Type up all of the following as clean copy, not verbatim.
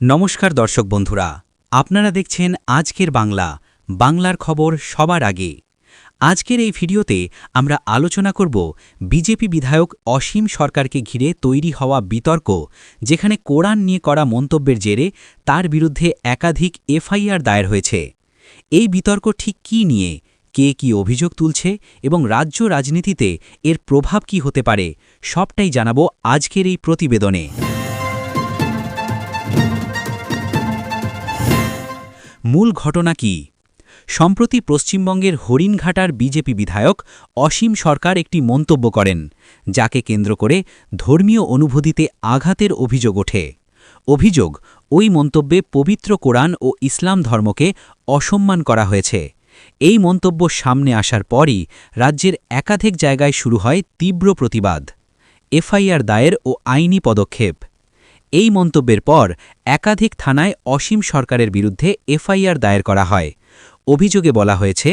নমস্কার দর্শক বন্ধুরা, আপনারা দেখছেন আজকের বাংলার খবর সবার আগে। আজকের এই ভিডিওতে আমরা আলোচনা করব বিজেপি বিধায়ক অসীম সরকারকে ঘিরে তৈরি হওয়া বিতর্ক, যেখানে কোরআন নিয়ে করা মন্তব্যের জেরে তার বিরুদ্ধে একাধিক এফআইআর দায়ের হয়েছে। এই বিতর্ক ঠিক কী নিয়ে, কে কী অভিযোগ তুলছে এবং রাজ্য রাজনীতিতে এর প্রভাব কী হতে পারে, সবটাই জানাবো আজকের এই প্রতিবেদনে। মূল ঘটনা কি? সম্প্রতি পশ্চিমবঙ্গের হরিণঘাটার বিজেপি বিধায়ক অসীম সরকার একটি মন্তব্য করেন, যাকে কেন্দ্র করে ধর্মীয় অনুভূতিতে আঘাতের অভিযোগ ওঠে। অভিযোগ, ওই মন্তব্যে পবিত্র কোরআন ও ইসলাম ধর্মকে অসম্মান করা হয়েছে। এই মন্তব্য সামনে আসার পরই রাজ্যের একাধিক জায়গায় শুরু হয় তীব্র প্রতিবাদ, এফআইআর দায়ের ও আইনি পদক্ষেপ। এই মন্তব্যের পর একাধিক থানায় অসীম সরকারের বিরুদ্ধে এফআইআর দায়ের করা হয়। অভিযোগে বলা হয়েছে,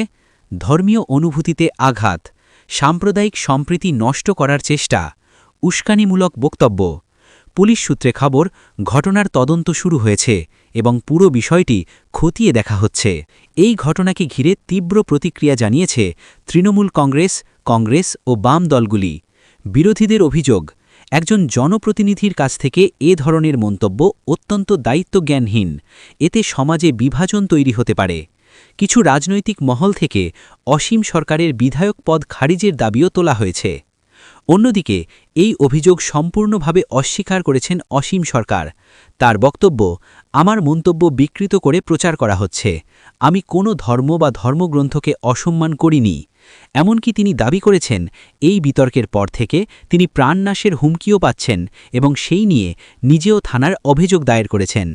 ধর্মীয় অনুভূতিতে আঘাত, সাম্প্রদায়িক সম্প্রীতি নষ্ট করার চেষ্টা, উস্কানিমূলক বক্তব্য। পুলিশ সূত্রে খবর, ঘটনার তদন্ত শুরু হয়েছে এবং পুরো বিষয়টি খতিয়ে দেখা হচ্ছে। এই ঘটনাকে ঘিরে তীব্র প্রতিক্রিয়া জানিয়েছে তৃণমূল কংগ্রেস ও বাম দলগুলি। বিরোধীদের অভিযোগ, একজন জনপ্রতিনিধির কাছ থেকে এ ধরনের মন্তব্য অত্যন্ত দায়িত্বজ্ঞানহীন। এতে সমাজে বিভাজন তৈরি হতে পারে। কিছু রাজনৈতিক মহল থেকে অসীম সরকারের বিধায়ক পদ খারিজের দাবিও তোলা হয়েছে। অন্যদিকে এই অভিযোগ সম্পূর্ণভাবে অস্বীকার করেছেন অসীম সরকার। তার বক্তব্য, আমার মন্তব্য বিকৃত করে প্রচার করা হচ্ছে। আমি কোনো ধর্ম বা ধর্মগ্রন্থকে অসম্মান করিনি। এমনকি তিনি দাবি করেছেন, এই বিতর্কের পর থেকে তিনি প্রাণনাশের হুমকিও পাচ্ছেন এবং সেই নিয়ে নিজেও থানার অভিযোগ দায়ের করেছেন।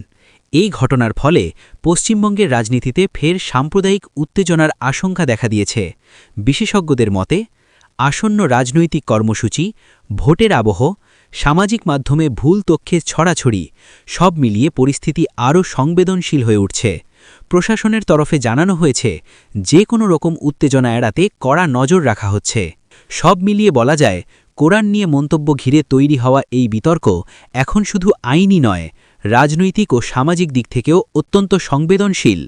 এই ঘটনার ফলে পশ্চিমবঙ্গের রাজনীতিতে ফের সাম্প্রদায়িক উত্তেজনার আশঙ্কা দেখা দিয়েছে। বিশেষজ্ঞদের মতে, আসন্ন রাজনৈতিক কর্মসূচি, ভোটের আবহ, সামাজিক মাধ্যমে ভুল তথ্যের ছড়াছড়ি, সব মিলিয়ে পরিস্থিতি আরও সংবেদনশীল হয়ে উঠছে। প্রশাসনের তরফে জানানো হয়েছে, যে কোনো রকম উত্তেজনা এড়াতে কড়া নজর রাখা হচ্ছে। সব মিলিয়ে বলা যায়, কোরআন নিয়ে মন্তব্য ঘিরে তৈরি হওয়া এই বিতর্ক এখন শুধু আইনি নয়, রাজনৈতিক ও সামাজিক দিক থেকেও অত্যন্ত সংবেদনশীল।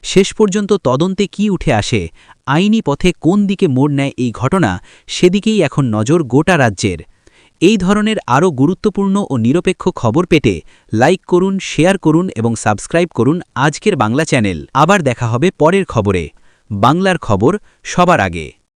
শেষ পর্যন্ত তদন্তে কি উঠে আসে, আইনি পথে কোন দিকে মোড় নেয় এই ঘটনা, সেদিকেই এখন নজর গোটা রাজ্যের। এই ধরনের আরও গুরুত্বপূর্ণ ও নিরপেক্ষ খবর পেতে লাইক করুন, শেয়ার করুন এবং সাবস্ক্রাইব করুন আজকের বাংলা চ্যানেল। আবার দেখা হবে পরের খবরে। বাংলার খবর সবার আগে।